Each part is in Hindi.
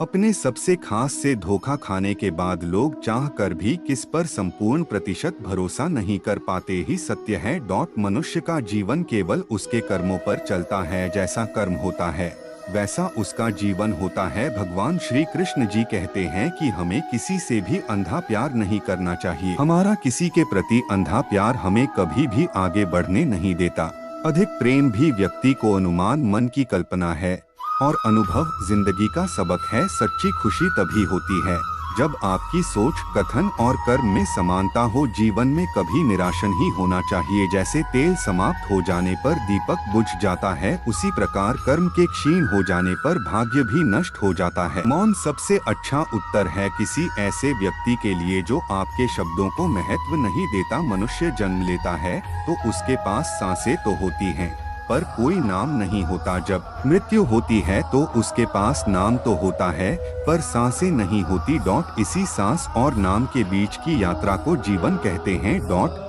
अपने सबसे खास से धोखा खाने के बाद लोग चाह कर भी किस पर संपूर्ण प्रतिशत भरोसा नहीं कर पाते ही सत्य है। मनुष्य का जीवन केवल उसके कर्मों पर चलता है। जैसा कर्म होता है वैसा उसका जीवन होता है। भगवान श्री कृष्ण जी कहते हैं कि हमें किसी से भी अंधा प्यार नहीं करना चाहिए। हमारा किसी के प्रति अंधा प्यार हमें कभी भी आगे बढ़ने नहीं देता। अधिक प्रेम भी व्यक्ति को अनुमान मन की कल्पना है और अनुभव जिंदगी का सबक है। सच्ची खुशी तभी होती है जब आपकी सोच, कथन और कर्म में समानता हो। जीवन में कभी निराश नहीं होना चाहिए। जैसे तेल समाप्त हो जाने पर दीपक बुझ जाता है, उसी प्रकार कर्म के क्षीण हो जाने पर भाग्य भी नष्ट हो जाता है। मौन सबसे अच्छा उत्तर है किसी ऐसे व्यक्ति के लिए जो आपके शब्दों को महत्व नहीं देता। मनुष्य जन्म लेता है तो उसके पास सांसें तो होती हैं पर कोई नाम नहीं होता। जब मृत्यु होती है तो उसके पास नाम तो होता है पर सांसें नहीं होती। इसी सांस और नाम के बीच की यात्रा को जीवन कहते हैं।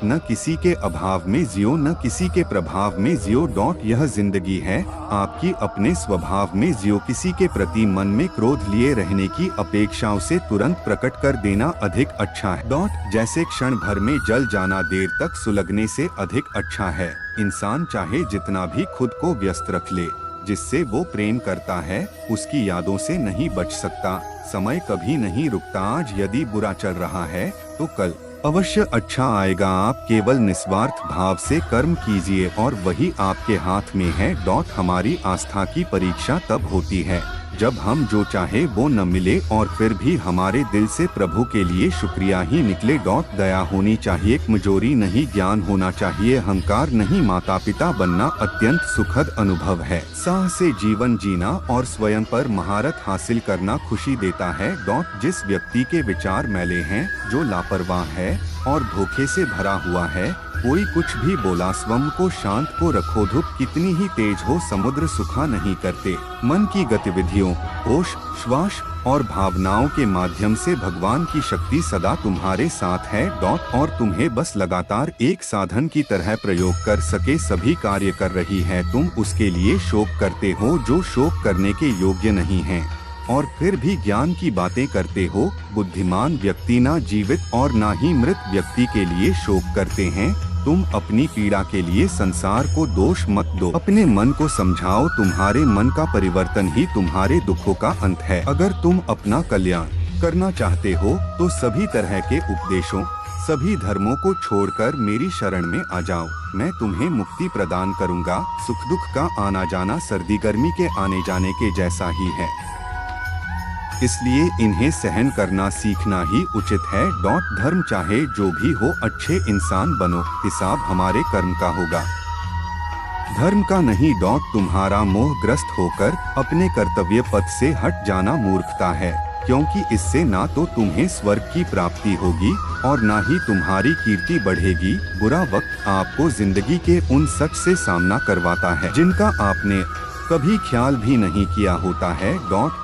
न किसी के अभाव में जियो, न किसी के प्रभाव में जियो। यह जिंदगी है आपकी अपने स्वभाव में जियो। किसी के प्रति मन में क्रोध लिए रहने की अपेक्षा उसे तुरंत प्रकट कर देना अधिक अच्छा है। जैसे क्षण भर में जल जाना देर तक सुलगने से अधिक अच्छा है। इंसान चाहे जितना भी खुद को व्यस्त रख ले, जिससे वो प्रेम करता है उसकी यादों से नहीं बच सकता। समय कभी नहीं रुकता। आज यदि बुरा चल रहा है तो कल अवश्य अच्छा आएगा। आप केवल निस्वार्थ भाव से कर्म कीजिए और वही आपके हाथ में है। हमारी आस्था की परीक्षा तब होती है जब हम जो चाहे वो न मिले और फिर भी हमारे दिल से प्रभु के लिए शुक्रिया ही निकले। दया होनी चाहिए, कमजोरी नहीं। ज्ञान होना चाहिए, अहंकार नहीं। माता पिता बनना अत्यंत सुखद अनुभव है। साह से जीवन जीना और स्वयं पर महारत हासिल करना खुशी देता है। जिस व्यक्ति के विचार मैले हैं, जो लापरवाह है और धोखे से भरा हुआ है, कोई कुछ भी बोला स्वयं को शांत को रखो। धूप कितनी ही तेज हो समुद्र सुखा नहीं करते। मन की गतिविधियों, होश, श्वास और भावनाओं के माध्यम से भगवान की शक्ति सदा तुम्हारे साथ है। और तुम्हें बस लगातार एक साधन की तरह प्रयोग कर सके सभी कार्य कर रही है। तुम उसके लिए शोक करते हो जो शोक करने के योग्य नहीं है और फिर भी ज्ञान की बातें करते हो। बुद्धिमान व्यक्ति ना जीवित और ना ही मृत व्यक्ति के लिए शोक करते हैं। तुम अपनी पीड़ा के लिए संसार को दोष मत दो, अपने मन को समझाओ। तुम्हारे मन का परिवर्तन ही तुम्हारे दुखों का अंत है। अगर तुम अपना कल्याण करना चाहते हो तो सभी तरह के उपदेशों, सभी धर्मों को छोड़कर मेरी शरण में आ जाओ। मैं तुम्हें मुक्ति प्रदान करूंगा। सुख दुख का आना जाना सर्दी गर्मी के आने जाने के जैसा ही है, इसलिए इन्हें सहन करना सीखना ही उचित है। धर्म चाहे जो भी हो, अच्छे इंसान बनो, हिसाब हमारे कर्म का होगा, धर्म का नहीं। तुम्हारा मोहग्रस्त होकर अपने कर्तव्य पथ से हट जाना मूर्खता है, क्योंकि इससे ना तो तुम्हें स्वर्ग की प्राप्ति होगी और ना ही तुम्हारी कीर्ति बढ़ेगी। बुरा वक्त आपको जिंदगी के उन सच से सामना करवाता है जिनका आपने कभी ख्याल भी नहीं किया होता है।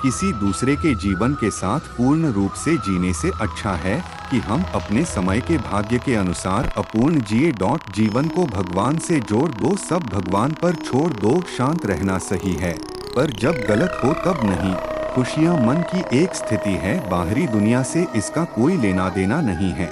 किसी दूसरे के जीवन के साथ पूर्ण रूप से जीने से अच्छा है कि हम अपने समय के भाग्य के अनुसार अपूर्ण जिए। जीवन को भगवान से जोड़ दो, सब भगवान पर छोड़ दो। शांत रहना सही है पर जब गलत हो तब नहीं। खुशियाँ मन की एक स्थिति है, बाहरी दुनिया से इसका कोई लेना देना नहीं है।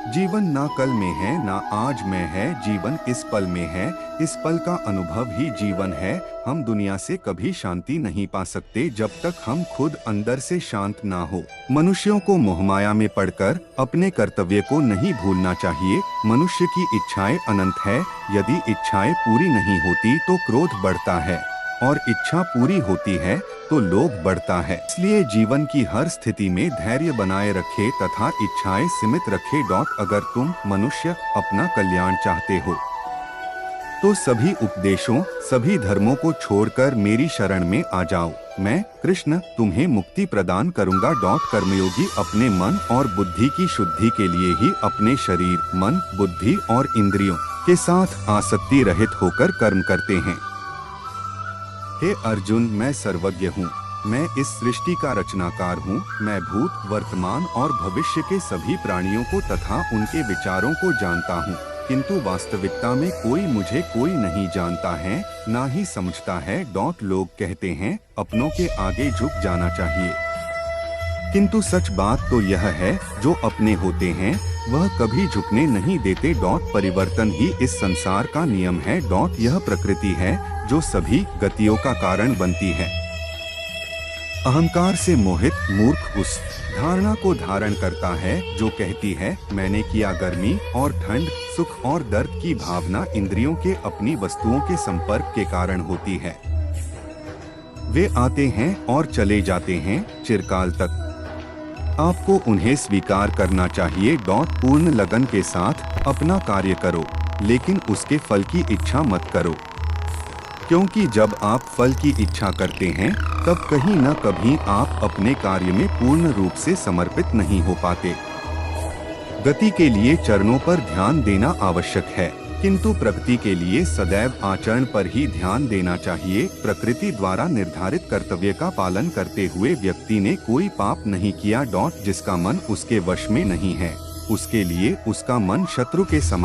जीवन ना कल में है ना आज में है, जीवन इस पल में है। इस पल का अनुभव ही जीवन है। हम दुनिया से कभी शांति नहीं पा सकते जब तक हम खुद अंदर से शांत ना हो। मनुष्यों को मोहमाया में पड़कर अपने कर्तव्य को नहीं भूलना चाहिए। मनुष्य की इच्छाएं अनंत है, यदि इच्छाएं पूरी नहीं होती तो क्रोध बढ़ता है और इच्छा पूरी होती है तो लोभ बढ़ता है। इसलिए जीवन की हर स्थिति में धैर्य बनाए रखे तथा इच्छाएं सीमित रखे। अगर तुम मनुष्य अपना कल्याण चाहते हो तो सभी उपदेशों, सभी धर्मों को छोड़कर मेरी शरण में आ जाओ। मैं कृष्ण तुम्हें मुक्ति प्रदान करूंगा। कर्मयोगी अपने मन और बुद्धि की शुद्धि के लिए ही अपने शरीर, मन, बुद्धि और इंद्रियों के साथ आसक्ति रहित होकर कर्म करते हैं। हे अर्जुन, मैं सर्वज्ञ हूँ, मैं इस सृष्टि का रचनाकार हूँ। मैं भूत, वर्तमान और भविष्य के सभी प्राणियों को तथा उनके विचारों को जानता हूँ। किंतु वास्तविकता में कोई नहीं जानता है, ना ही समझता है। लोग कहते हैं अपनों के आगे झुक जाना चाहिए, किंतु सच बात तो यह है, जो अपने होते हैं वह कभी झुकने नहीं देते। परिवर्तन ही इस संसार का नियम है। यह प्रकृति है जो सभी गतियों का कारण बनती है। अहंकार से मोहित मूर्ख उस धारणा को धारण करता है जो कहती है मैंने किया। गर्मी और ठंड, सुख और दर्द की भावना इंद्रियों के अपनी वस्तुओं के संपर्क के कारण होती है। वे आते हैं और चले जाते हैं चिरकाल तक। आपको उन्हें स्वीकार करना चाहिए। पूर्ण लगन के साथ अपना कार्य करो, लेकिन उसके फल की इच्छा मत करो, क्योंकि जब आप फल की इच्छा करते हैं तब कहीं न कभी आप अपने कार्य में पूर्ण रूप से समर्पित नहीं हो पाते। गति के लिए चरणों पर ध्यान देना आवश्यक है, किंतु प्रगति के लिए सदैव आचरण पर ही ध्यान देना चाहिए। प्रकृति द्वारा निर्धारित कर्तव्य का पालन करते हुए व्यक्ति ने कोई पाप नहीं किया। जिसका मन उसके वश में नहीं है, उसके लिए उसका मन शत्रु के समान